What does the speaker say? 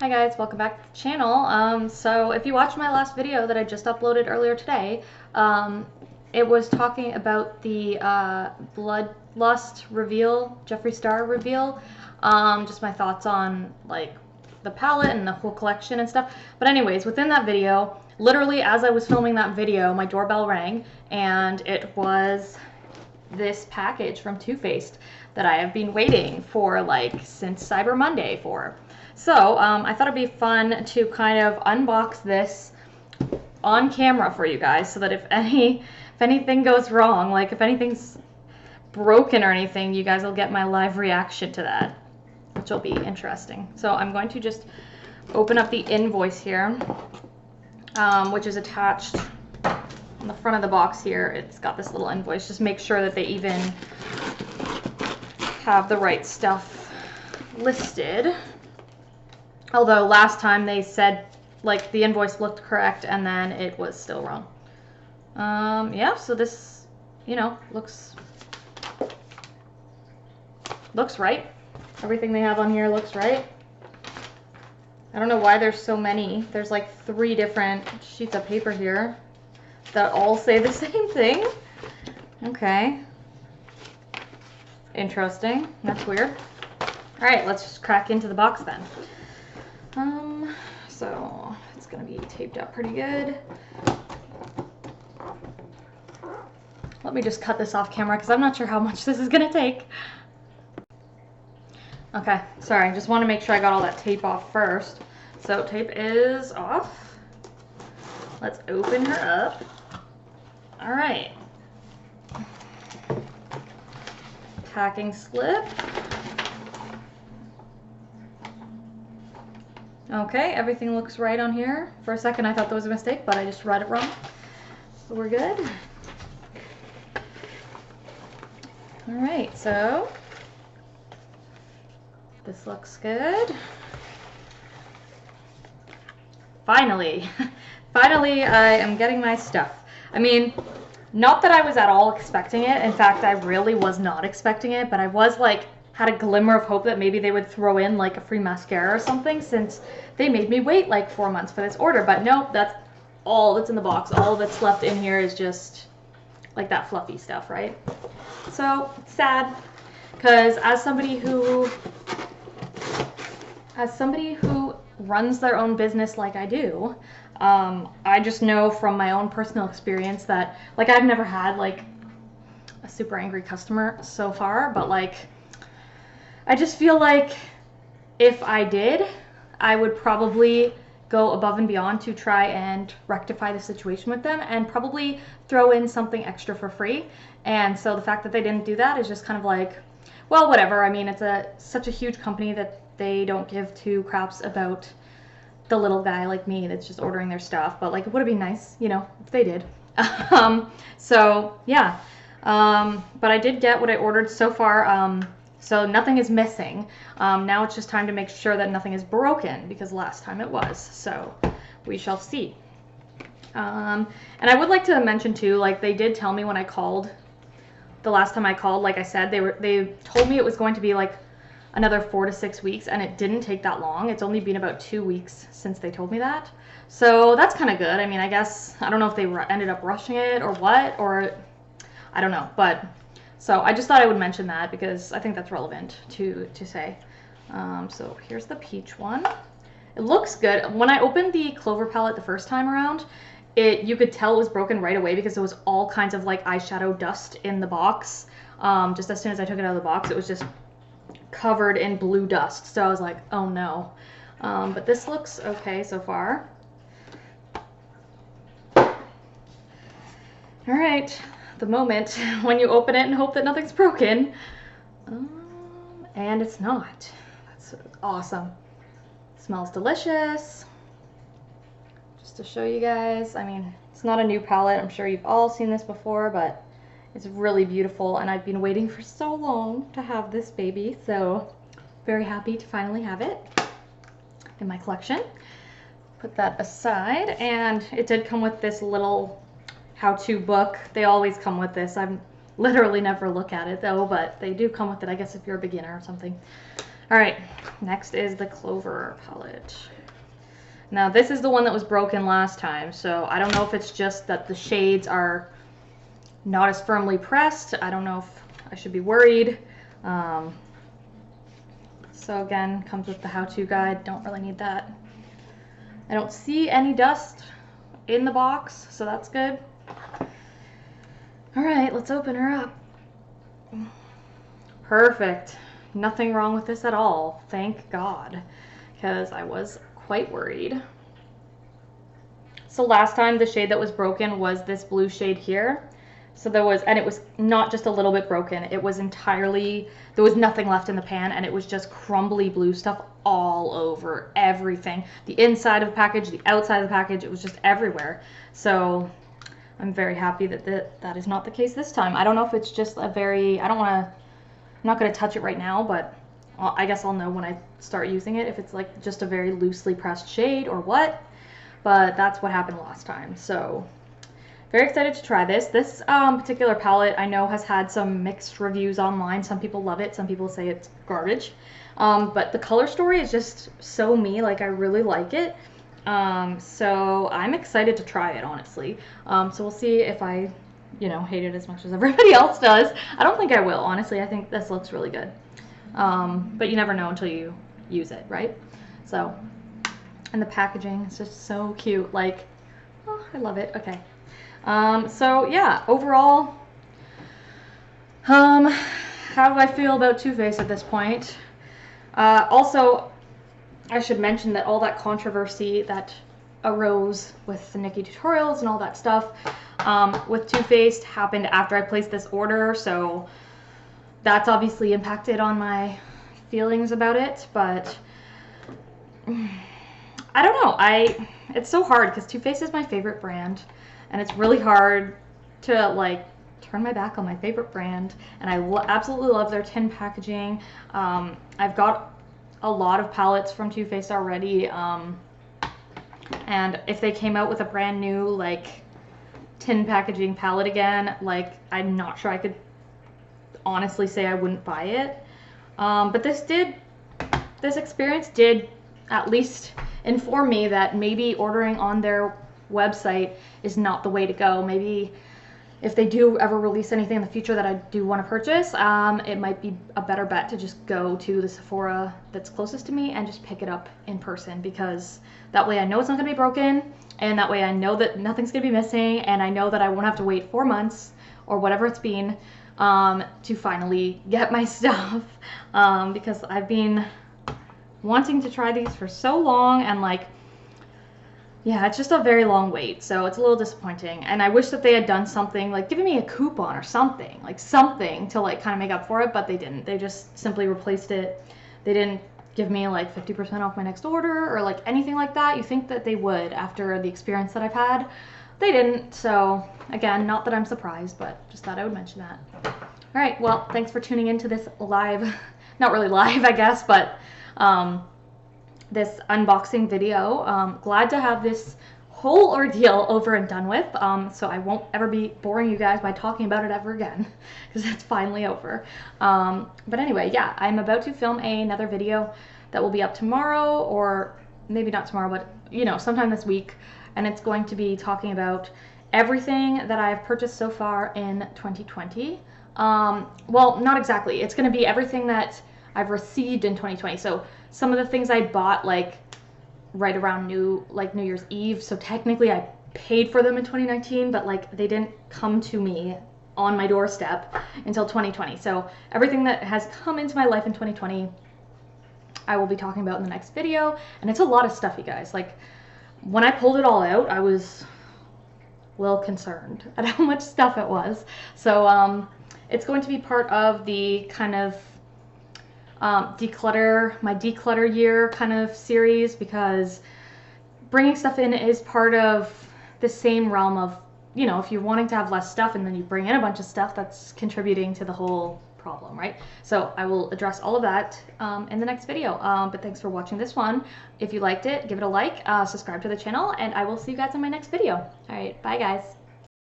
Hi guys, welcome back to the channel. So if you watched my last video that I just uploaded earlier today, it was talking about the Bloodlust reveal, Jeffree Star reveal, just my thoughts on like the palette and the whole collection and stuff. But anyways, within that video, literally as I was filming that video, my doorbell rang and it was this package from Too Faced that I have been waiting for like since Cyber Monday for. So I thought it'd be fun to kind of unbox this on camera for you guys, so that if anything goes wrong, like if anything's broken or anything, you guys will get my live reaction to that, which will be interesting. So I'm going to just open up the invoice here, which is attached on the front of the box here. It's got this little invoice. Just make sure that they even have the right stuff listed. Although last time they said like the invoice looked correct and then it was still wrong. Yeah, so this, you know, looks right. Everything they have on here looks right. I don't know why there's so many. There's like 3 different sheets of paper here that all say the same thing. Okay. Interesting. That's weird. All right, let's just crack into the box then. So it's gonna be taped up pretty good. Let me just cut this off camera because I'm not sure how much this is gonna take. Okay, sorry, just want to make sure I got all that tape off first. So tape is off. Let's open her up. All right. Packing slip. Okay, everything looks right on here. For a second I thought that was a mistake, but I just read it wrong. So we're good. All right, so this looks good. Finally, finally I am getting my stuff. I mean, not that I was at all expecting it. In fact, I really was not expecting it, but I was like, had a glimmer of hope that maybe they would throw in like a free mascara or something, since they made me wait like 4 months for this order. But nope, that's all that's in the box. All that's left in here is just like that fluffy stuff, right? So sad, because as somebody who runs their own business like I do, I just know from my own personal experience that like I've never had like a super angry customer so far, but like I just feel like if I did, I would probably go above and beyond to try and rectify the situation with them and probably throw in something extra for free. And so the fact that they didn't do that is just kind of like, well, whatever. I mean, it's such a huge company that they don't give 2 craps about the little guy like me that's just ordering their stuff. But like, it would have been nice, you know, if they did. So yeah, but I did get what I ordered so far. So nothing is missing. Now it's just time to make sure that nothing is broken, because last time it was. So we shall see. And I would like to mention too, like they did tell me when I called, the last time I called, like I said, they told me it was going to be like another 4 to 6 weeks, and it didn't take that long. It's only been about 2 weeks since they told me that. So that's kind of good. I mean, I guess, I don't know if they ended up rushing it or what, or I don't know, but so I just thought I would mention that because I think that's relevant to say. So here's the peach one. It looks good. When I opened the Clover palette the first time around, you could tell it was broken right away because there was all kinds of like eyeshadow dust in the box. Just as soon as I took it out of the box, it was just covered in blue dust. So I was like, oh no. But this looks okay so far. All right. The moment when you open it and hope that nothing's broken, and it's not. That's awesome. Smells delicious. Just to show you guys, I mean, it's not a new palette. I'm sure you've all seen this before, but it's really beautiful, and I've been waiting for so long to have this baby, so very happy to finally have it in my collection. Put that aside, and it did come with this little how-to book. They always come with this. I've literally never look at it though, but they do come with it, I guess, if you're a beginner or something. All right, next is the Clover palette. Now this is the one that was broken last time, so I don't know if it's just that the shades are not as firmly pressed. I don't know if I should be worried. So again, comes with the how-to guide. Don't really need that. I don't see any dust in the box, so that's good. All right, let's open her up. Perfect. Nothing wrong with this at all. Thank God, because I was quite worried. So last time the shade that was broken was this blue shade here. So there was, and it was not just a little bit broken, it was entirely, there was nothing left in the pan, and it was just crumbly blue stuff all over everything. The inside of the package, the outside of the package, it was just everywhere. So I'm very happy that that is not the case this time. I don't know if it's just a very, I'm not going to touch it right now, but I guess I'll know when I start using it if it's like just a very loosely pressed shade or what. But that's what happened last time. So very excited to try this. This particular palette I know has had some mixed reviews online. Some people love it, some people say it's garbage. But the color story is just so me, like I really like it. So I'm excited to try it, honestly. So we'll see if I, hate it as much as everybody else does. I don't think I will, honestly. I think this looks really good. But you never know until you use it, right? So, and the packaging is just so cute. Like, oh, I love it. Okay. So yeah, overall, how do I feel about Too Faced at this point? Also, I should mention that all that controversy that arose with the Nikki tutorials and all that stuff with Too Faced happened after I placed this order, so that's obviously impacted on my feelings about it, but I don't know. It's so hard because Too Faced is my favorite brand, and it's really hard to like turn my back on my favorite brand, and I absolutely love their tin packaging. I've got a lot of palettes from Too Faced already, and if they came out with a brand new like tin packaging palette again, like I'm not sure I could honestly say I wouldn't buy it. But this experience did at least inform me that maybe ordering on their website is not the way to go. Maybe if they do ever release anything in the future that I do want to purchase, it might be a better bet to just go to the Sephora that's closest to me and just pick it up in person, because that way I know it's not going to be broken, and that way I know that nothing's going to be missing, and I know that I won't have to wait 4 months or whatever it's been to finally get my stuff, because I've been wanting to try these for so long, and like, yeah, it's just a very long wait, so it's a little disappointing. And I wish that they had done something, like giving me a coupon or something, like something to like kind of make up for it, but they didn't. They just simply replaced it. They didn't give me like 50% off my next order or like anything like that. You think that they would after the experience that I've had. They didn't, so again, not that I'm surprised, but just thought I would mention that. All right, well, thanks for tuning into this live, not really live, I guess, but this unboxing video. Glad to have this whole ordeal over and done with, so I won't ever be boring you guys by talking about it ever again, because it's finally over. But anyway, yeah, I'm about to film another video that will be up tomorrow, or maybe not tomorrow, but sometime this week, and it's going to be talking about everything that I've purchased so far in 2020. Well, not exactly. It's going to be everything that I've received in 2020. So some of the things I bought like right around New Year's Eve. So technically I paid for them in 2019, but like they didn't come to me on my doorstep until 2020. So everything that has come into my life in 2020, I will be talking about in the next video. And it's a lot of stuff, you guys. Like when I pulled it all out, I was well concerned at how much stuff it was. So it's going to be part of the kind of my declutter year kind of series, because bringing stuff in is part of the same realm of, if you're wanting to have less stuff and then you bring in a bunch of stuff, that's contributing to the whole problem, right? So I will address all of that in the next video. But thanks for watching this one. If you liked it, give it a like, subscribe to the channel, and I will see you guys in my next video. All right, bye guys.